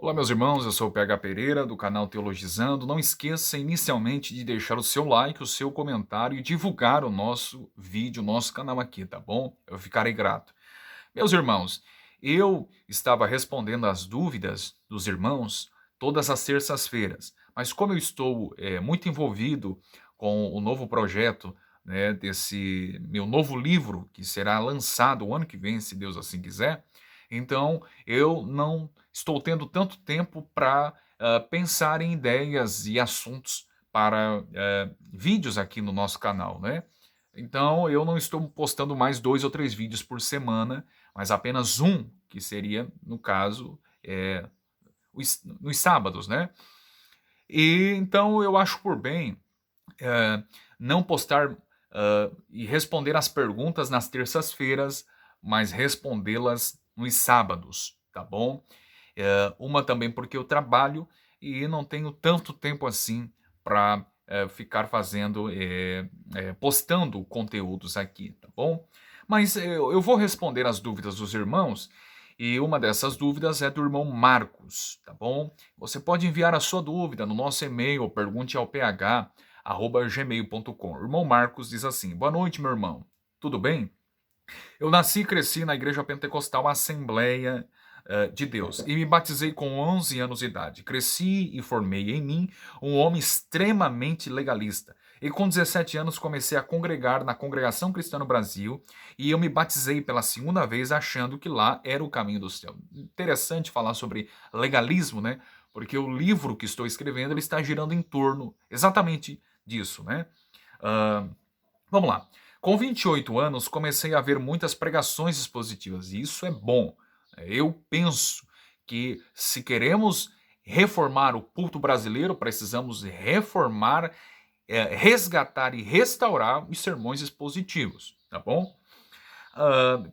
Olá, meus irmãos, eu sou o PH Pereira, do canal Teologizando. Não esqueça inicialmente de deixar o seu like, o seu comentário e divulgar o nosso vídeo, o nosso canal aqui, tá bom? Eu ficarei grato. Meus irmãos, eu estava respondendo às dúvidas dos irmãos todas as terças-feiras, mas como eu estou muito envolvido com o novo projeto, né, desse meu novo livro, que será lançado o ano que vem, se Deus assim quiser, então eu não estou tendo tanto tempo para pensar em ideias e assuntos para vídeos aqui no nosso canal, né? Então eu não estou postando mais 2 ou 3 vídeos por semana, mas apenas um, que seria, no caso, nos sábados, né? E então eu acho por bem eh, não postar e responder as perguntas nas terças-feiras, mas respondê-las nos sábados, tá bom? Uma também porque eu trabalho e não tenho tanto tempo assim para ficar fazendo, postando conteúdos aqui, tá bom? Mas eu vou responder as dúvidas dos irmãos e uma dessas dúvidas é do irmão Marcos, tá bom? Você pode enviar a sua dúvida no nosso e-mail, pergunte ao ph@gmail.com. O irmão Marcos diz assim: Boa noite, meu irmão. Tudo bem? Eu nasci e cresci na Igreja Pentecostal Assembleia de Deus e me batizei com 11 anos de idade. Cresci e formei em mim um homem extremamente legalista. E com 17 anos comecei a congregar na Congregação Cristã no Brasil e eu me batizei pela segunda vez achando que lá era o caminho do céu. Interessante falar sobre legalismo, né? Porque o livro que estou escrevendo ele está girando em torno exatamente disso, né? Ah, Vamos lá. Com 28 anos, comecei a ver muitas pregações expositivas, e isso é bom. Eu penso que se queremos reformar o culto brasileiro, precisamos reformar, resgatar e restaurar os sermões expositivos, tá bom?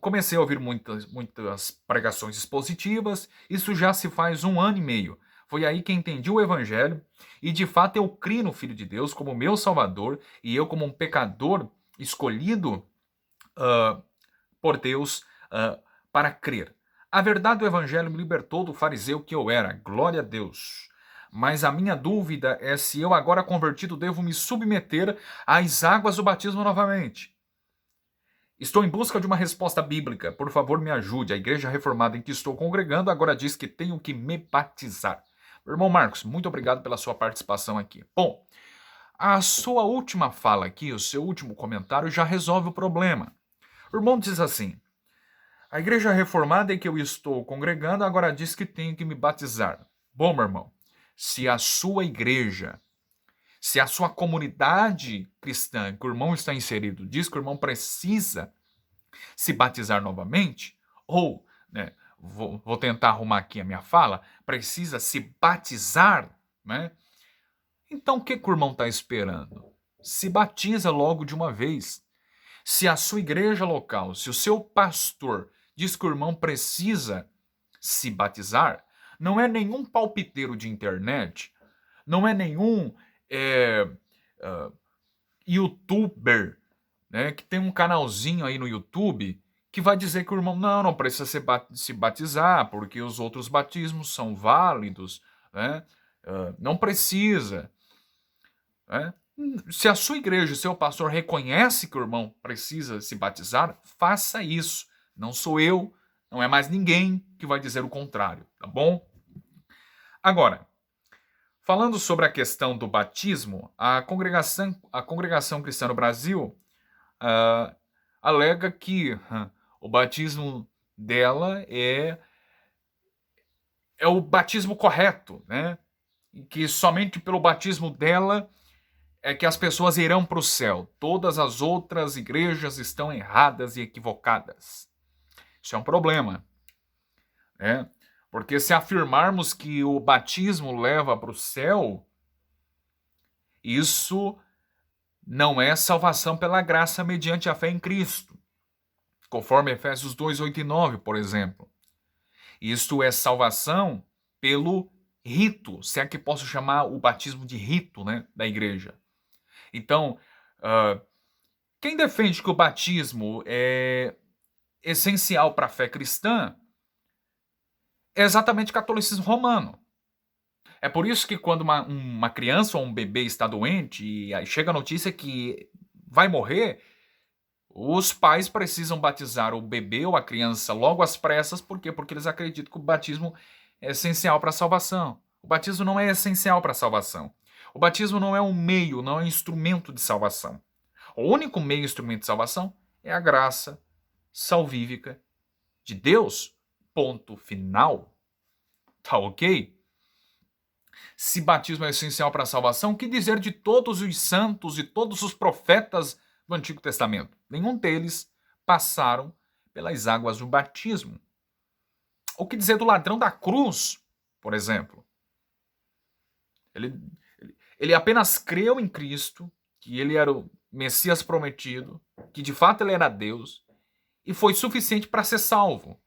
Comecei a ouvir muitas pregações expositivas, isso já se faz um ano e meio. Foi aí que entendi o Evangelho e de fato eu criei no Filho de Deus como meu Salvador e eu como um pecador escolhido ah, por Deus para crer. A verdade do Evangelho me libertou do fariseu que eu era, glória a Deus. Mas a minha dúvida é se eu, agora convertido, devo me submeter às águas do batismo novamente. Estou em busca de uma resposta bíblica. Por favor, me ajude. A igreja reformada em que estou congregando agora diz que tenho que me batizar. Irmão Marcos, muito obrigado pela sua participação aqui. Bom, a sua última fala aqui, o seu último comentário já resolve o problema. O irmão diz assim: a igreja reformada em que eu estou congregando agora diz que tenho que me batizar. Bom, meu irmão, se a sua igreja, se a sua comunidade cristã que o irmão está inserido diz que o irmão precisa se batizar novamente, ou, né, vou tentar arrumar aqui a minha fala, precisa se batizar, né? Então o que, que o irmão está esperando? Se batiza logo de uma vez. Se a sua igreja local, se o seu pastor diz que o irmão precisa se batizar, não é nenhum palpiteiro de internet, não é nenhum é, youtuber, né, que tem um canalzinho aí no YouTube que vai dizer que o irmão não precisa se batizar porque os outros batismos são válidos, né? Não precisa, né? Se a sua igreja, seu pastor reconhece que o irmão precisa se batizar, faça isso. Não sou eu, não é mais ninguém que vai dizer o contrário, tá bom? Agora, falando sobre a questão do batismo, a congregação cristã no Brasil alega que o batismo dela é o batismo correto, né? E que somente pelo batismo dela é que as pessoas irão para o céu. Todas as outras igrejas estão erradas e equivocadas. Isso é um problema, né? Porque se afirmarmos que o batismo leva para o céu, isso não é salvação pela graça mediante a fé em Cristo, conforme Efésios 2, 8 e 9, por exemplo. Isto é salvação pelo rito, se é que posso chamar o batismo de rito, né, da igreja. Então, quem defende que o batismo é essencial para a fé cristã é exatamente o catolicismo romano. É por isso que quando uma criança ou um bebê está doente e aí chega a notícia que vai morrer, os pais precisam batizar o bebê ou a criança logo às pressas. Por quê? Porque eles acreditam que o batismo é essencial para a salvação. O batismo não é essencial para a salvação. O batismo não é um meio, não é um instrumento de salvação. O único meio e instrumento de salvação é a graça salvífica de Deus. Ponto final. Tá ok? Se batismo é essencial para a salvação, o que dizer de todos os santos e todos os profetas do Antigo Testamento? Nenhum deles passaram pelas águas do batismo. O que dizer do ladrão da cruz, por exemplo? Ele apenas creu em Cristo, que ele era o Messias prometido, que de fato ele era Deus, e foi suficiente para ser salvo.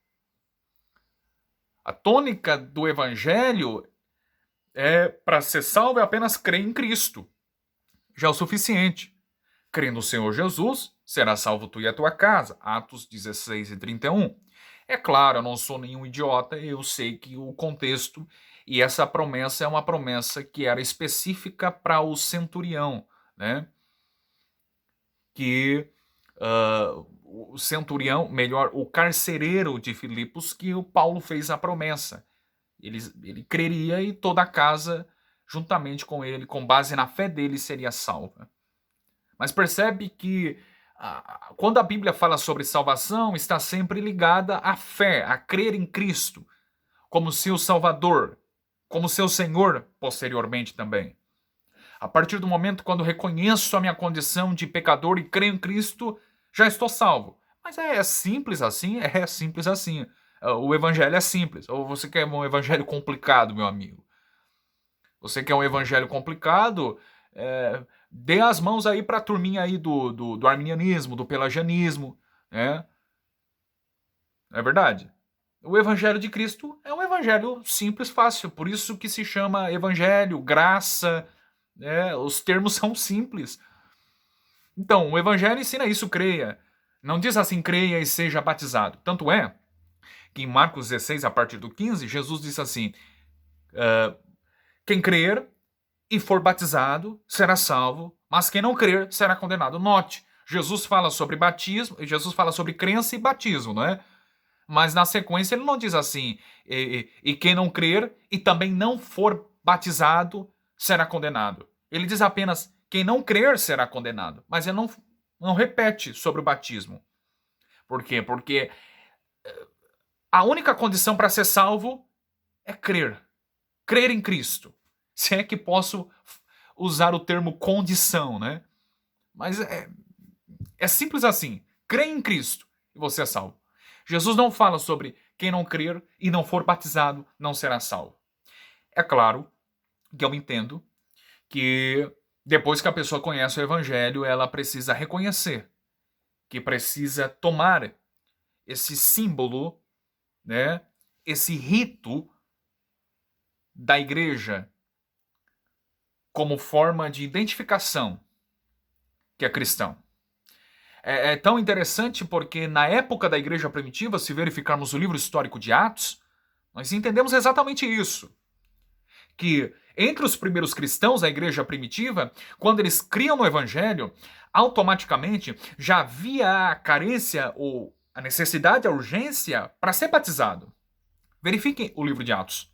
A tônica do Evangelho para ser salvo é apenas crer em Cristo. Já é o suficiente. Crê no Senhor Jesus, será salvo tu e a tua casa. Atos 16 e 31. É claro, eu não sou nenhum idiota, eu sei que o contexto e essa promessa é uma promessa que era específica para o centurião, né? Que o centurião, melhor, o carcereiro de Filipos, que o Paulo fez a promessa. Ele creria e toda a casa, juntamente com ele, com base na fé dele, seria salva. Mas percebe que quando a Bíblia fala sobre salvação, está sempre ligada à fé, a crer em Cristo, como seu Salvador, como seu Senhor, posteriormente também. A partir do momento quando reconheço a minha condição de pecador e creio em Cristo, já estou salvo. Mas é simples assim? É simples assim. O evangelho é simples. Ou você quer um evangelho complicado, meu amigo? Você quer um evangelho complicado? Dê as mãos aí para a turminha aí do arminianismo, do pelagianismo, né? Não é verdade? O evangelho de Cristo é um evangelho simples, fácil. Por isso que se chama evangelho, graça, né? Os termos são simples. Então, o evangelho ensina isso, creia. Não diz assim, creia e seja batizado. Tanto é que em Marcos 16, a partir do 15, Jesus disse assim, quem crer e for batizado será salvo, mas quem não crer será condenado. Note, Jesus fala sobre batismo, Jesus fala sobre crença e batismo, não é? Mas na sequência ele não diz assim, e quem não crer e também não for batizado será condenado. Ele diz apenas, quem não crer será condenado. Mas ele não repete sobre o batismo. Por quê? Porque a única condição para ser salvo é crer. Crer em Cristo. Se é que posso usar o termo condição, né? Mas é simples assim. Crê em Cristo e você é salvo. Jesus não fala sobre quem não crer e não for batizado não será salvo. É claro que eu entendo que depois que a pessoa conhece o evangelho, ela precisa reconhecer que precisa tomar esse símbolo, né, esse rito da igreja como forma de identificação que é cristão. É tão interessante porque na época da igreja primitiva, se verificarmos o livro histórico de Atos, nós entendemos exatamente isso. Que entre os primeiros cristãos da igreja primitiva, quando eles criam no evangelho, automaticamente já havia a carência ou a necessidade, a urgência para ser batizado. Verifiquem o livro de Atos.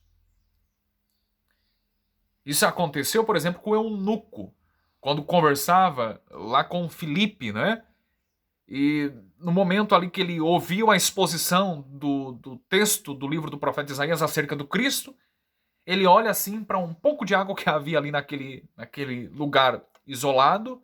Isso aconteceu, por exemplo, com o eunuco, quando conversava lá com Filipe, né? E no momento ali que ele ouviu a exposição do texto do livro do profeta Isaías acerca do Cristo, ele olha assim para um pouco de água que havia ali naquele lugar isolado.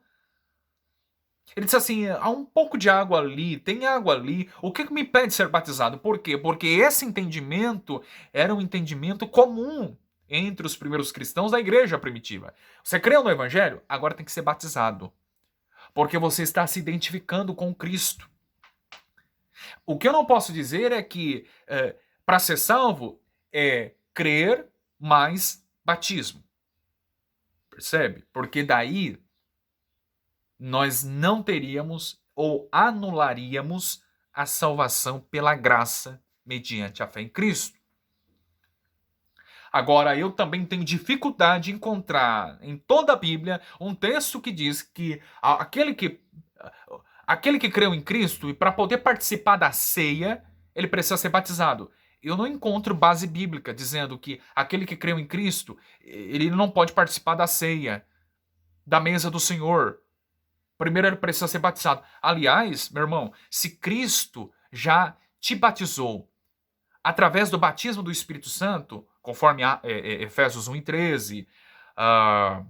Ele diz assim, há um pouco de água ali, tem água ali, o que me impede de ser batizado? Por quê? Porque esse entendimento era um entendimento comum entre os primeiros cristãos da igreja primitiva. Você crê no evangelho? Agora tem que ser batizado. Porque você está se identificando com Cristo. O que eu não posso dizer é que para ser salvo é crer mais batismo. Percebe? Porque daí nós não teríamos ou anularíamos a salvação pela graça mediante a fé em Cristo. Agora, eu também tenho dificuldade em encontrar em toda a Bíblia um texto que diz que aquele que creu em Cristo e para poder participar da ceia, ele precisa ser batizado. Eu não encontro base bíblica dizendo que aquele que creu em Cristo, ele não pode participar da ceia, da mesa do Senhor. Primeiro ele precisa ser batizado. Aliás, meu irmão, se Cristo já te batizou através do batismo do Espírito Santo, conforme Efésios 1:13, uh,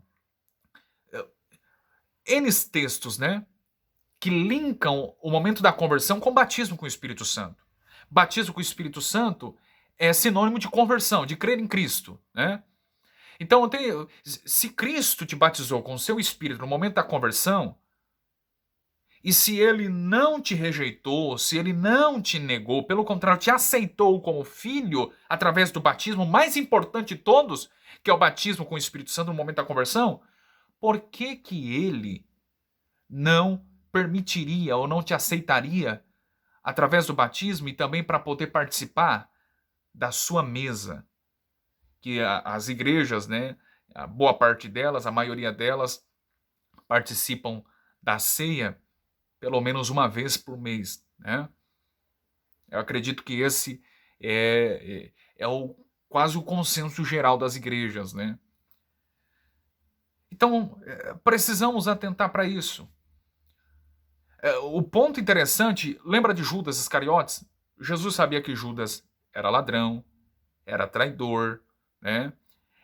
N textos, né, que linkam o momento da conversão com o batismo com o Espírito Santo. Batismo com o Espírito Santo é sinônimo de conversão, de crer em Cristo, né? Então, se Cristo te batizou com o seu Espírito no momento da conversão, e se ele não te rejeitou, se ele não te negou, pelo contrário, te aceitou como filho através do batismo mais importante de todos, que é o batismo com o Espírito Santo no momento da conversão, por que que ele não permitiria ou não te aceitaria através do batismo e também para poder participar da sua mesa? Que as igrejas, né, a boa parte delas, a maioria delas, participam da ceia pelo menos uma vez por mês, né? Eu acredito que esse é quase o consenso geral das igrejas, né? Então, precisamos atentar para isso. O ponto interessante, lembra de Judas Iscariotes? Jesus sabia que Judas era ladrão, era traidor, né?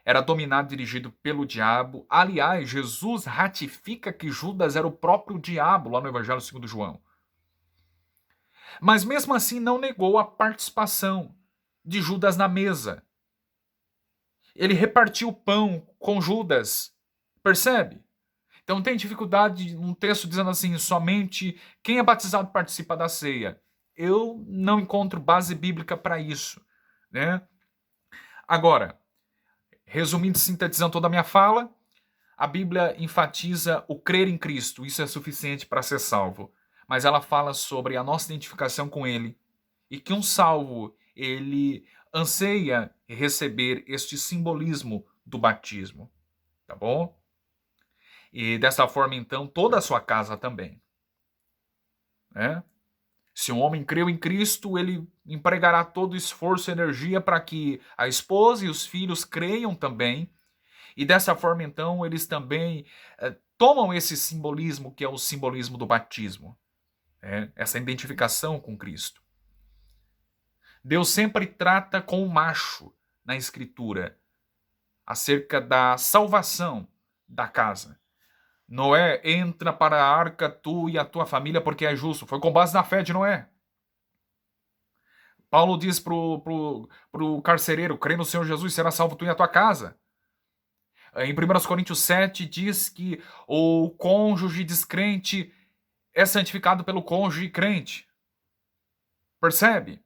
Era dominado e dirigido pelo diabo. Aliás, Jesus ratifica que Judas era o próprio diabo lá no Evangelho segundo João. Mas mesmo assim não negou a participação de Judas na mesa. Ele repartiu o pão com Judas. Percebe? Então tem dificuldade um texto dizendo assim, somente quem é batizado participa da ceia. Eu não encontro base bíblica para isso, né? Agora, resumindo e sintetizando toda a minha fala, a Bíblia enfatiza o crer em Cristo, isso é suficiente para ser salvo. Mas ela fala sobre a nossa identificação com Ele e que um salvo, ele anseia receber este simbolismo do batismo, tá bom? E dessa forma, então, toda a sua casa também, né? Se um homem creu em Cristo, ele empregará todo esforço e energia para que a esposa e os filhos creiam também. E dessa forma, então, eles também tomam esse simbolismo, que é o simbolismo do batismo, né? Essa identificação com Cristo. Deus sempre trata com o macho na Escritura acerca da salvação da casa. Noé, entra para a arca tu e a tua família porque é justo. Foi com base na fé de Noé. Paulo diz pro carcereiro, crê no Senhor Jesus, será salvo tu e a tua casa. Em 1 Coríntios 7 diz que o cônjuge descrente é santificado pelo cônjuge crente. Percebe?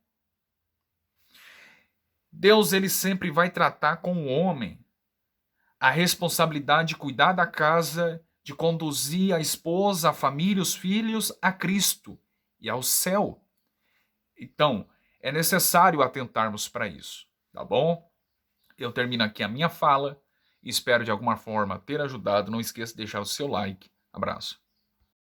Deus, ele sempre vai tratar com o homem a responsabilidade de cuidar da casa, de conduzir a esposa, a família, os filhos a Cristo e ao céu. Então, é necessário atentarmos para isso, tá bom? Eu termino aqui a minha fala e espero de alguma forma ter ajudado. Não esqueça de deixar o seu like. Abraço.